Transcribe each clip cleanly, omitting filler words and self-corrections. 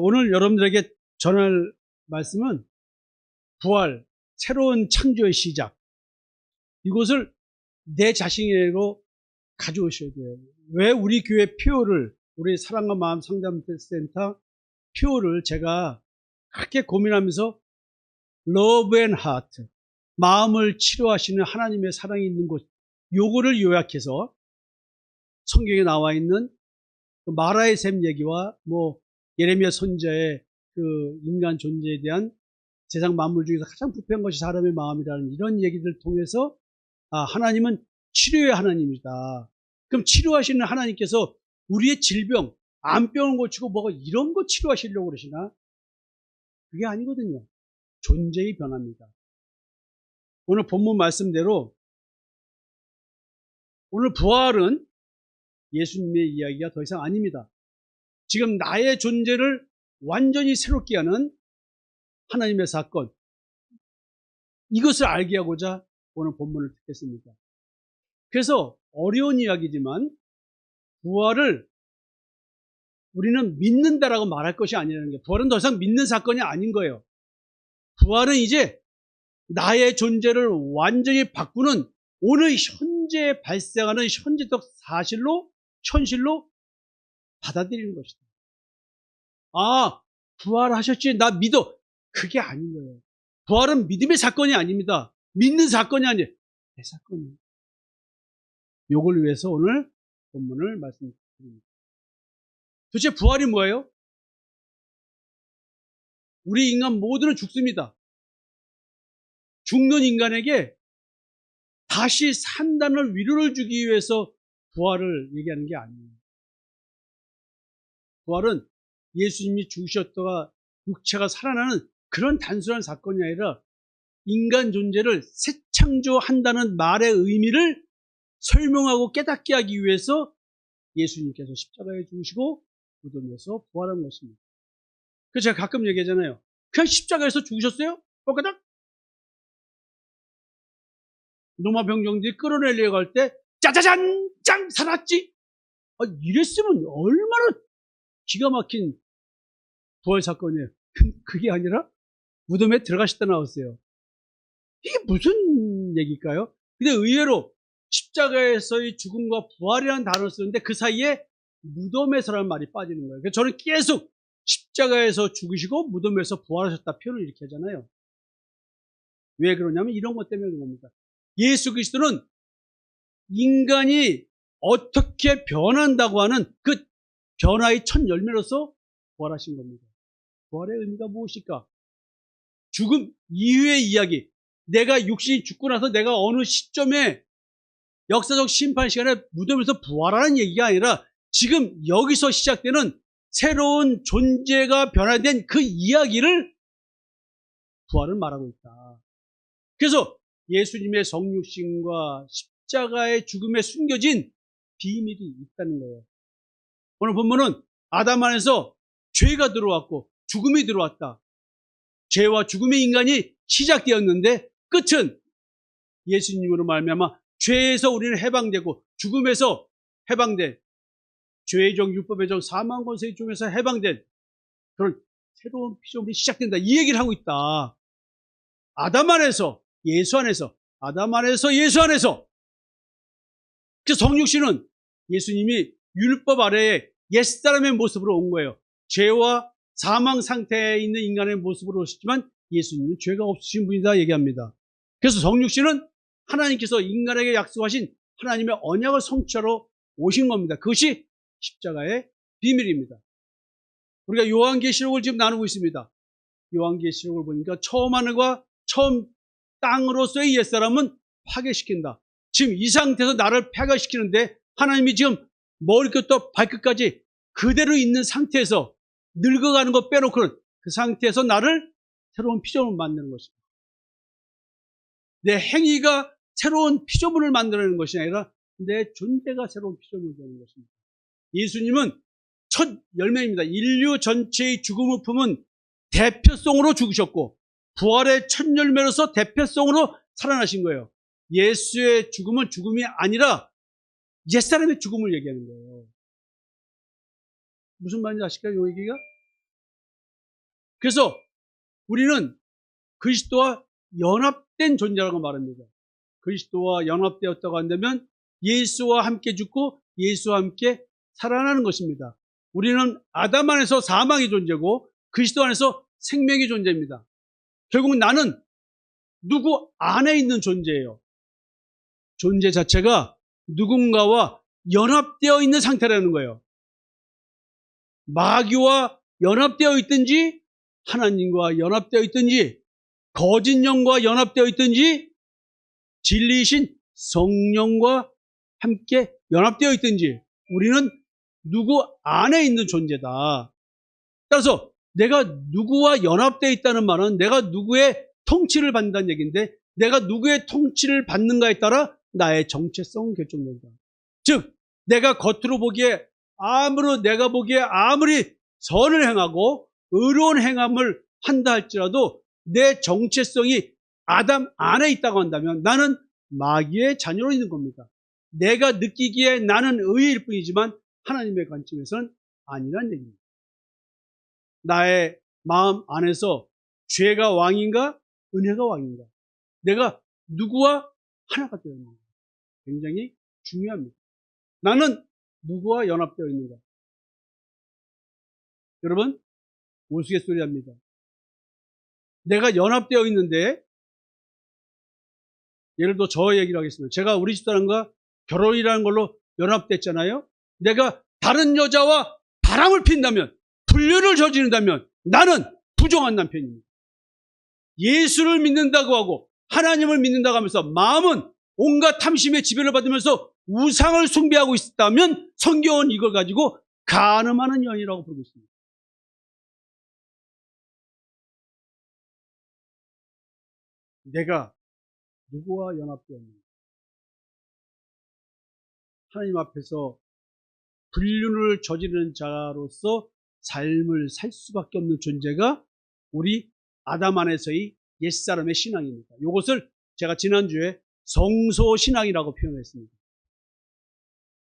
오늘 여러분들에게 전할 말씀은 부활, 새로운 창조의 시작. 이것을 내 자신에게로 가져오셔야 돼요. 왜 우리 교회 표를, 우리 사랑과 마음 상담센터 표를 제가 그렇게 고민하면서 Love and Heart, 마음을 치료하시는 하나님의 사랑이 있는 곳, 요거를 요약해서 성경에 나와 있는 마라의 샘 얘기와 예레미야 선지자의 그 인간 존재에 대한 세상 만물 중에서 가장 부패한 것이 사람의 마음이라는 이런 얘기들을 통해서 하나님은 치료의 하나님이다. 그럼 치료하시는 하나님께서 우리의 질병, 암병을 고치고 이런 거 치료하시려고 그러시나? 그게 아니거든요. 존재의 변화입니다. 오늘 본문 말씀대로 오늘 부활은 예수님의 이야기가 더 이상 아닙니다. 지금 나의 존재를 완전히 새롭게 하는 하나님의 사건, 이것을 알게 하고자 오늘 본문을 듣겠습니다. 그래서 어려운 이야기지만 부활을 우리는 믿는다라고 말할 것이 아니라는 게, 부활은 더 이상 믿는 사건이 아닌 거예요. 부활은 이제 나의 존재를 완전히 바꾸는 오늘 현재 발생하는 현재적 사실로, 현실로 받아들이는 것이다. 부활하셨지, 나 믿어. 그게 아닌 거예요. 부활은 믿음의 사건이 아닙니다. 믿는 사건이 아니에요. 내 사건이에요. 요걸 위해서 오늘 본문을 말씀드립니다. 도대체 부활이 뭐예요? 우리 인간 모두는 죽습니다. 죽는 인간에게 다시 산다는 위로를 주기 위해서 부활을 얘기하는 게 아니에요. 부활은 예수님이 죽으셨다가 육체가 살아나는 그런 단순한 사건이 아니라 인간 존재를 새 창조한다는 말의 의미를 설명하고 깨닫게 하기 위해서 예수님께서 십자가에 죽으시고 무덤에서 부활한 것입니다. 그래서 제가 가끔 얘기하잖아요. 그냥 십자가에서 죽으셨어요? 꼴까닥? 로마 병정들이 끌어내려고 할 때 짜자잔! 짱! 살았지? 이랬으면 얼마나 기가 막힌 부활 사건이에요. 그게 아니라 무덤에 들어가셨다 나왔어요. 이게 무슨 얘기일까요? 근데 의외로 십자가에서의 죽음과 부활이라는 단어를 쓰는데 그 사이에 무덤에서라는 말이 빠지는 거예요. 그래서 저는 계속 십자가에서 죽으시고 무덤에서 부활하셨다 표현을 이렇게 하잖아요. 왜 그러냐면 이런 것 때문에 그런 겁니다. 예수 그리스도는 인간이 어떻게 변한다고 하는 그 변화의 첫 열매로서 부활하신 겁니다. 부활의 의미가 무엇일까? 죽음 이후의 이야기. 내가 육신이 죽고 나서 내가 어느 시점에 역사적 심판 시간에 무덤에서 부활하는 얘기가 아니라 지금 여기서 시작되는 새로운 존재가 변화된 그 이야기를 부활을 말하고 있다. 그래서 예수님의 성육신과 십자가의 죽음에 숨겨진 비밀이 있다는 거예요. 오늘 본문은 아담 안에서 죄가 들어왔고 죽음이 들어왔다. 죄와 죽음의 인간이 시작되었는데 끝은 예수님으로 말미암아 죄에서 우리는 해방되고 죽음에서 해방된, 죄의 종, 율법의 종, 사망 권세의 종에서 해방된 그런 새로운 피조물이 시작된다. 이 얘기를 하고 있다. 아담 안에서 예수 안에서, 아담 안에서 예수 안에서. 그래서 성육신은 예수님이 율법 아래에 옛사람의 모습으로 온 거예요. 죄와 사망 상태에 있는 인간의 모습으로 오셨지만 예수님은 죄가 없으신 분이다 얘기합니다. 그래서 성육신은 하나님께서 인간에게 약속하신 하나님의 언약을 성취하러 오신 겁니다. 그것이 십자가의 비밀입니다. 우리가 요한계시록을 지금 나누고 있습니다. 요한계시록을 보니까 처음 하늘과 처음 땅으로서의 옛사람은 파괴시킨다. 지금 이 상태에서 나를 파괴시키는데 하나님이 지금 머리끝부터 발끝까지 그대로 있는 상태에서 늙어가는 것 빼놓고는 그 상태에서 나를 새로운 피조물을 만드는 것입니다. 내 행위가 새로운 피조물을 만들어내는 것이 아니라 내 존재가 새로운 피조물이 되는 것입니다. 예수님은 첫 열매입니다. 인류 전체의 죽음을 품은 대표성으로 죽으셨고 부활의 첫 열매로서 대표성으로 살아나신 거예요. 예수의 죽음은 죽음이 아니라 옛사람의 죽음을 얘기하는 거예요. 무슨 말인지 아실까요? 이 얘기가? 그래서 우리는 그리스도와 연합된 존재라고 말합니다. 그리스도와 연합되었다고 한다면 예수와 함께 죽고 예수와 함께 살아나는 것입니다. 우리는 아담 안에서 사망의 존재고 그리스도 안에서 생명의 존재입니다. 결국 나는 누구 안에 있는 존재예요. 존재 자체가 누군가와 연합되어 있는 상태라는 거예요. 마귀와 연합되어 있든지 하나님과 연합되어 있든지 거짓 영과 연합되어 있든지 진리이신 성령과 함께 연합되어 있든지 우리는 누구 안에 있는 존재다. 따라서 내가 누구와 연합되어 있다는 말은 내가 누구의 통치를 받는다는 얘기인데 내가 누구의 통치를 받는가에 따라 나의 정체성은 결정된다. 즉 내가 겉으로 보기에 내가 보기에 아무리 선을 행하고 의로운 행함을 한다 할지라도 내 정체성이 아담 안에 있다고 한다면 나는 마귀의 자녀로 있는 겁니다. 내가 느끼기에 나는 의일 뿐이지만 하나님의 관점에서는 아니란 얘기입니다. 나의 마음 안에서 죄가 왕인가 은혜가 왕인가 내가 누구와 하나가 되어 있는가 굉장히 중요합니다. 나는 누구와 연합되어 있는가? 여러분 우스갯소리 합니다. 내가 연합되어 있는데 예를 들어 저 얘기를 하겠습니다. 제가 우리 집사람과 결혼이라는 걸로 연합됐잖아요. 내가 다른 여자와 바람을 핀다면 불륜을 저지른다면 나는 부정한 남편입니다. 예수를 믿는다고 하고 하나님을 믿는다고 하면서 마음은 온갖 탐심의 지배를 받으면서 우상을 숭배하고 있다면 성경은 이걸 가지고 간음하는 연이라고 부르고 있습니다. 내가 누구와 연합되어 있는가? 하나님 앞에서 불륜을 저지르는 자로서 삶을 살 수밖에 없는 존재가 우리 아담 안에서의 옛사람의 신앙입니다. 이것을 제가 지난주에 성소신앙이라고 표현했습니다.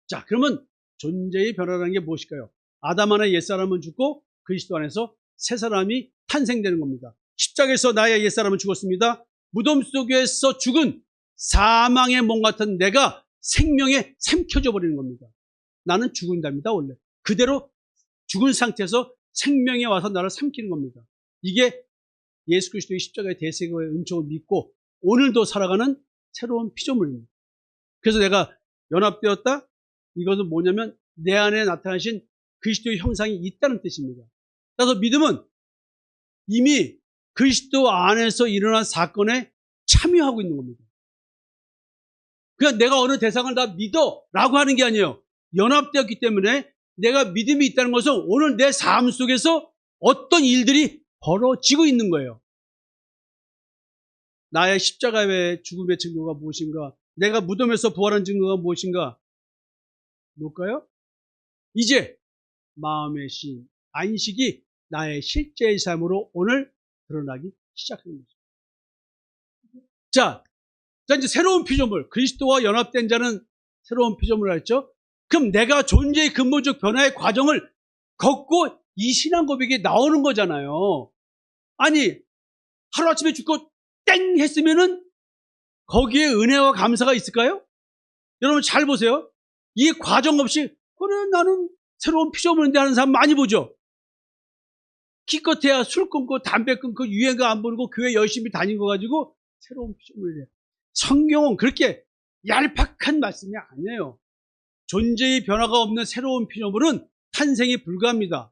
자, 그러면 존재의 변화라는 게 무엇일까요? 아담 안에 옛사람은 죽고 그리스도 안에서 새 사람이 탄생되는 겁니다. 십자가에서 나의 옛사람은 죽었습니다. 무덤 속에서 죽은 사망의 몸 같은 내가 생명에 삼켜져 버리는 겁니다. 나는 죽은답니다. 원래 그대로 죽은 상태에서 생명에 와서 나를 삼키는 겁니다. 이게 예수 그리스도의 십자가의 대세의 은총을 믿고 오늘도 살아가는 새로운 피조물입니다. 그래서 내가 연합되었다? 이것은 뭐냐면 내 안에 나타나신 그리스도의 형상이 있다는 뜻입니다. 따라서 믿음은 이미 그리스도 안에서 일어난 사건에 참여하고 있는 겁니다. 그냥 내가 어느 대상을 다 믿어 라고 하는 게 아니에요. 연합되었기 때문에 내가 믿음이 있다는 것은 오늘 내 삶 속에서 어떤 일들이 벌어지고 있는 거예요. 나의 십자가의 죽음의 증거가 무엇인가? 내가 무덤에서 부활한 증거가 무엇인가? 뭘까요? 이제 마음의 신, 안식이 나의 실제의 삶으로 오늘 드러나기 시작합니다. 자, 이제 새로운 피조물, 그리스도와 연합된 자는 새로운 피조물을 했죠. 그럼 내가 존재의 근본적 변화의 과정을 걷고 이 신앙 고백이 나오는 거잖아요. 아니, 하루아침에 죽고 땡 했으면은 거기에 은혜와 감사가 있을까요? 여러분 잘 보세요. 이 과정 없이 그래 나는 새로운 피조물인데 하는 사람 많이 보죠. 기껏해야 술 끊고 담배 끊고 유행가 안 부르고 교회 열심히 다닌 거 가지고 새로운 피조물이래. 성경은 그렇게 얄팍한 말씀이 아니에요. 존재의 변화가 없는 새로운 피조물은 탄생이 불가합니다.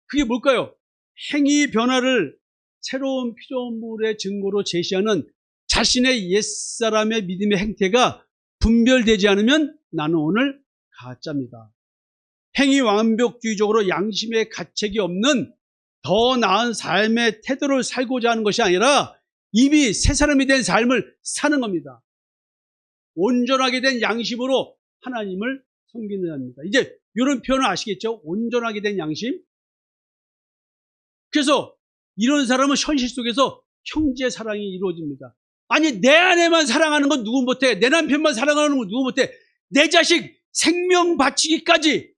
그게 뭘까요? 행위 변화를 새로운 피조물의 증거로 제시하는 자신의 옛사람의 믿음의 행태가 분별되지 않으면 나는 오늘 가짜입니다. 행위 완벽주의적으로 양심의 가책이 없는 더 나은 삶의 태도를 살고자 하는 것이 아니라 이미 새 사람이 된 삶을 사는 겁니다. 온전하게 된 양심으로 하나님을 섬기는 자입니다. 이제 이런 표현을 아시겠죠? 온전하게 된 양심. 그래서 이런 사람은 현실 속에서 형제 사랑이 이루어집니다. 아니 내 아내만 사랑하는 건 누구 못해. 내 남편만 사랑하는 건 누구 못해. 내 자식 생명 바치기까지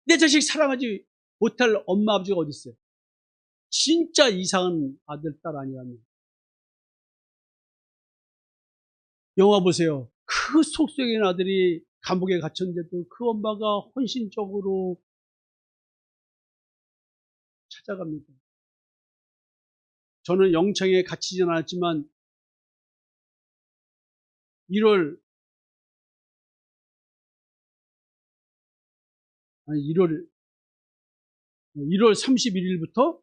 내 자식 사랑하지 못할 엄마 아버지가 어디 있어요? 진짜 이상한 아들 딸 아니라면. 영화 보세요. 그 속속인 아들이 감옥에 갇혔는데도 그 엄마가 헌신적으로 찾아갑니다. 저는 영창에 갇히진 않았지만 1월 31일부터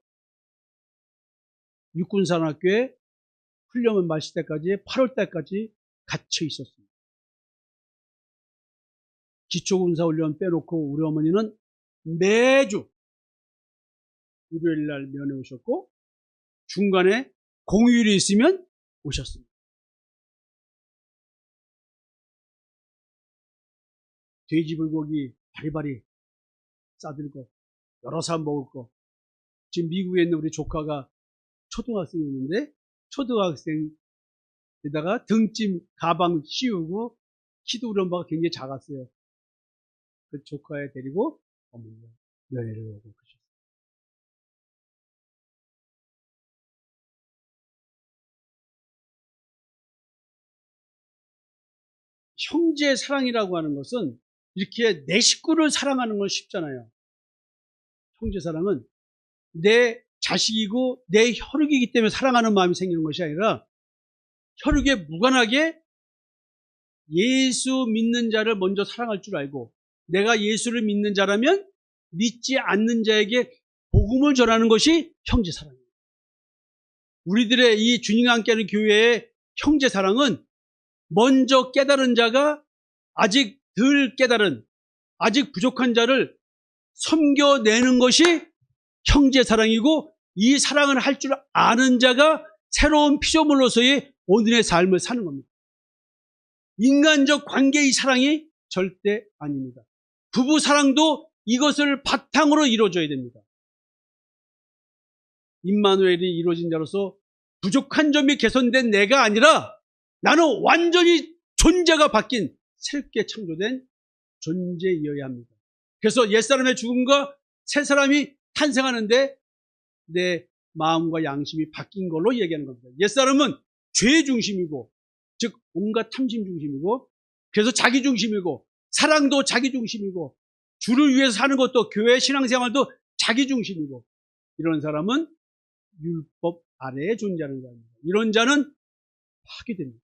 육군산학교에 훈련을 마칠 때까지 8월 달까지 갇혀 있었습니다. 기초군사훈련 빼놓고 우리 어머니는 매주 일요일 날 면회 오셨고 중간에 공휴일이 있으면 오셨습니다. 돼지불고기 바리바리 싸들고 여러 사람 먹을 거. 지금 미국에 있는 우리 조카가 초등학생이었는데 초등학생에다가 등짐 가방 씌우고 키도 우리 엄마가 굉장히 작았어요. 그 조카에 데리고 어머니가 면회를 오고 그러셨어요. 형제 사랑이라고 하는 것은 이렇게 내 식구를 사랑하는 건 쉽잖아요. 형제 사랑은 내 자식이고 내 혈육이기 때문에 사랑하는 마음이 생기는 것이 아니라 혈육에 무관하게 예수 믿는 자를 먼저 사랑할 줄 알고 내가 예수를 믿는 자라면 믿지 않는 자에게 복음을 전하는 것이 형제 사랑입니다. 우리들의 이 주님과 함께하는 교회의 형제 사랑은 먼저 깨달은 자가 아직 덜 깨달은 아직 부족한 자를 섬겨내는 것이 형제 사랑이고 이 사랑을 할 줄 아는 자가 새로운 피조물로서의 오늘의 삶을 사는 겁니다. 인간적 관계의 사랑이 절대 아닙니다. 부부 사랑도 이것을 바탕으로 이루어져야 됩니다. 임마누엘이 이루어진 자로서 부족한 점이 개선된 내가 아니라 나는 완전히 존재가 바뀐 새롭게 창조된 존재이어야 합니다. 그래서 옛사람의 죽음과 새 사람이 탄생하는데 내 마음과 양심이 바뀐 걸로 얘기하는 겁니다. 옛사람은 죄 중심이고 즉 온갖 탐심 중심이고 그래서 자기 중심이고 사랑도 자기 중심이고 주를 위해서 사는 것도 교회 신앙생활도 자기 중심이고 이런 사람은 율법 아래에 존재하는 자입니다. 이런 자는 파괴됩니다.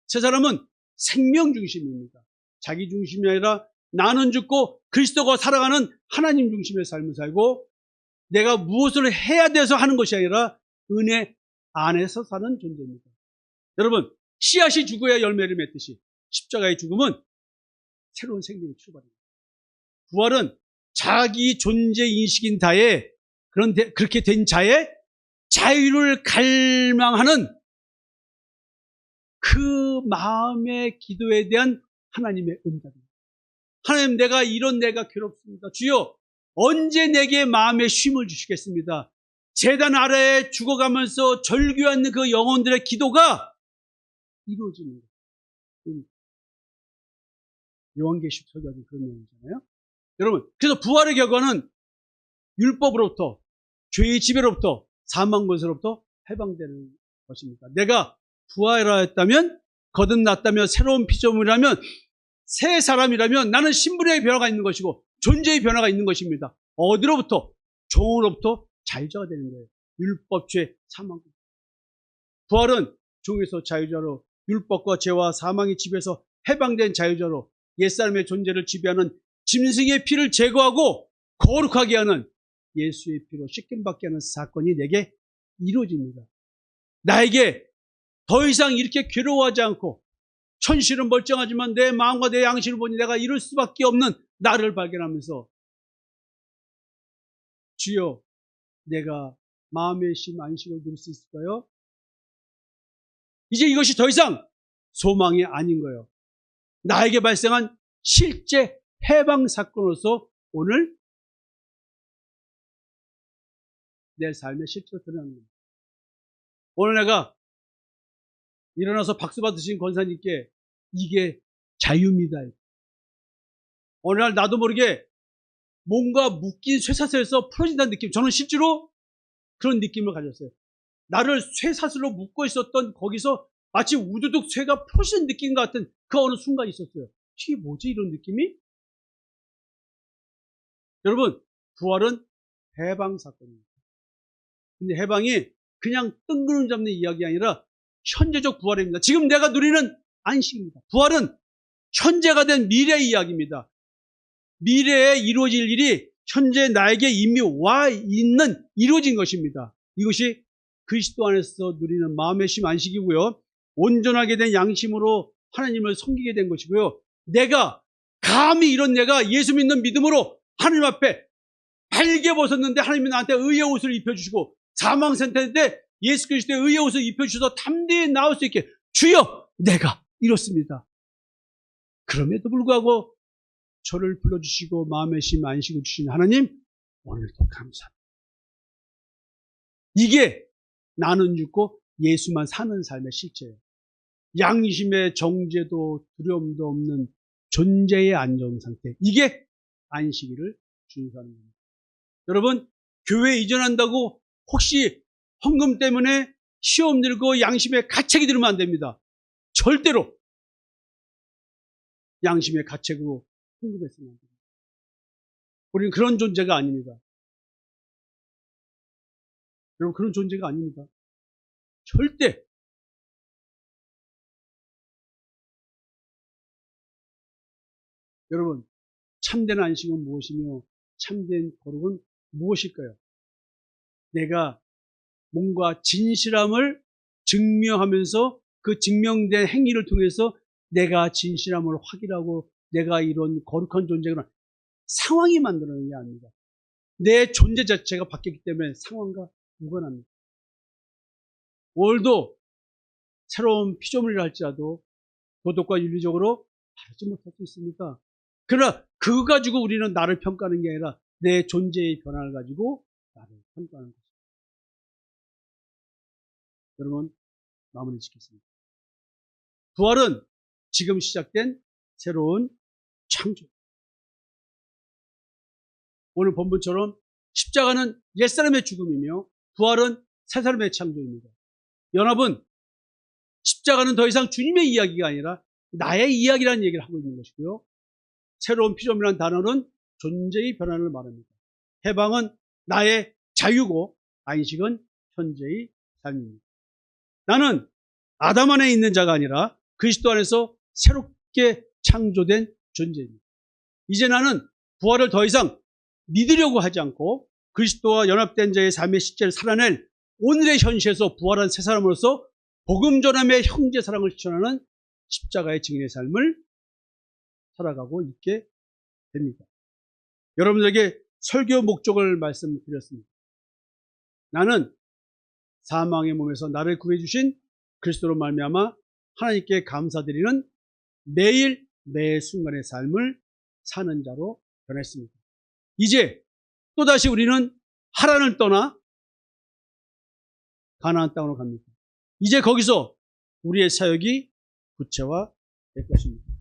새 사람은 생명 중심입니다. 자기 중심이 아니라 나는 죽고 그리스도가 살아가는 하나님 중심의 삶을 살고 내가 무엇을 해야 돼서 하는 것이 아니라 은혜 안에서 사는 존재입니다. 여러분 씨앗이 죽어야 열매를 맺듯이 십자가의 죽음은 새로운 생명의 출발입니다. 부활은 자기 존재 인식인 자의 그런데 그렇게 된 자의 자유를 갈망하는 그 마음의 기도에 대한 하나님의 응답입니다. 하나님 내가 괴롭습니다. 주여 언제 내게 마음의 쉼을 주시겠습니다. 제단 아래에 죽어가면서 절규하는 그 영혼들의 기도가 이루어집니다. 요한계시록 설교하는 그런 내용이잖아요. 여러분 그래서 부활의 결과는 율법으로부터 죄의 지배로부터 사망 권세로부터 해방되는 것입니다. 내가 부활하였다면 거듭났다면 새로운 피조물이라면 새 사람이라면 나는 신분의 변화가 있는 것이고 존재의 변화가 있는 것입니다. 어디로부터? 종으로부터 자유자가 되는 거예요. 율법, 죄, 사망. 부활은 종에서 자유자로 율법과 죄와 사망의 지배에서 해방된 자유자로 옛사람의 존재를 지배하는 짐승의 피를 제거하고 거룩하게 하는 예수의 피로 씻김받게 하는 사건이 내게 이루어집니다. 나에게 더 이상 이렇게 괴로워하지 않고 현실은 멀쩡하지만 내 마음과 내 양심을 보니 내가 이룰 수밖에 없는 나를 발견하면서 주여 내가 마음의 쉼 안식을 누릴 수 있을까요? 이제 이것이 더 이상 소망이 아닌 거예요. 나에게 발생한 실제 해방 사건으로서 오늘 내 삶의 실제로 드러나는 겁니다. 오늘 내가 일어나서 박수 받으신 권사님께 이게 자유입니다. 오늘날 나도 모르게 뭔가 묶인 쇠사슬에서 풀어진다는 느낌. 저는 실제로 그런 느낌을 가졌어요. 나를 쇠사슬로 묶고 있었던 거기서 마치 우두둑 쇠가 풀어지는 느낌 같은 그 어느 순간이 있었어요. 이게 뭐지 이런 느낌이? 여러분, 부활은 해방 사건입니다. 근데 해방이 그냥 뜬구름 잡는 이야기가 아니라 현재적 부활입니다. 지금 내가 누리는 안식입니다. 부활은 현재가 된 미래의 이야기입니다. 미래에 이루어질 일이 현재 나에게 이미 와 있는 이루어진 것입니다. 이것이 그리스도 안에서 누리는 마음의 쉼 안식이고요. 온전하게 된 양심으로 하나님을 섬기게 된 것이고요. 내가 감히 이런 내가 예수 믿는 믿음으로 하나님 앞에 발게 벗었는데 하나님이 나한테 의의 옷을 입혀주시고 사망 상태인데 예수 그리스도의 의의 옷을 입혀주셔서 담대히 나올 수 있게 주여 내가 이렇습니다. 그럼에도 불구하고 저를 불러주시고 마음의 쉼 안식을 주신 하나님 오늘도 감사합니다. 이게 나는 죽고 예수만 사는 삶의 실체예요. 양심의 정죄도 두려움도 없는 존재의 안정상태. 이게 안식일을 준수하는 겁니다. 여러분 교회 이전한다고 혹시 헌금 때문에 시험 들고 양심의 가책이 들으면 안 됩니다. 절대로 양심의 가책으로 헌금했으면 안 됩니다. 우리는 그런 존재가 아닙니다. 여러분 그런 존재가 아닙니다. 절대. 여러분 참된 안식은 무엇이며 참된 거룩은 무엇일까요? 내가 뭔가 진실함을 증명하면서 그 증명된 행위를 통해서 내가 진실함을 확인하고 내가 이런 거룩한 존재구나 상황이 만들어내는 게 아닙니다. 내 존재 자체가 바뀌었기 때문에 상황과 무관합니다. 오늘도 새로운 피조물이라 할지라도 도덕과 윤리적으로 바르지 못할 수 있습니다. 그러나 그거 가지고 우리는 나를 평가하는 게 아니라 내 존재의 변화를 가지고 나를 평가하는 것입니다. 여러분 마무리 짓겠습니다. 부활은 지금 시작된 새로운 창조. 오늘 본문처럼 십자가는 옛사람의 죽음이며 부활은 새사람의 창조입니다. 여러분 십자가는 더 이상 주님의 이야기가 아니라 나의 이야기라는 얘기를 하고 있는 것이고요. 새로운 피조물이라는 단어는 존재의 변화를 말합니다. 해방은 나의 자유고 안식은 현재의 삶입니다. 나는 아담 안에 있는 자가 아니라 그리스도 안에서 새롭게 창조된 존재입니다. 이제 나는 부활을 더 이상 믿으려고 하지 않고 그리스도와 연합된 자의 삶의 실제를 살아낼 오늘의 현실에서 부활한 새 사람으로서 복음 전함의 형제 사랑을 실천하는 십자가의 증인의 삶을 살아가고 있게 됩니다. 여러분들에게 설교 목적을 말씀드렸습니다. 나는 사망의 몸에서 나를 구해주신 그리스도로 말미암아 하나님께 감사드리는 매일 매 순간의 삶을 사는 자로 변했습니다. 이제 또다시 우리는 하란을 떠나 가나안 땅으로 갑니다. 이제 거기서 우리의 사역이 구체화될 것입니다.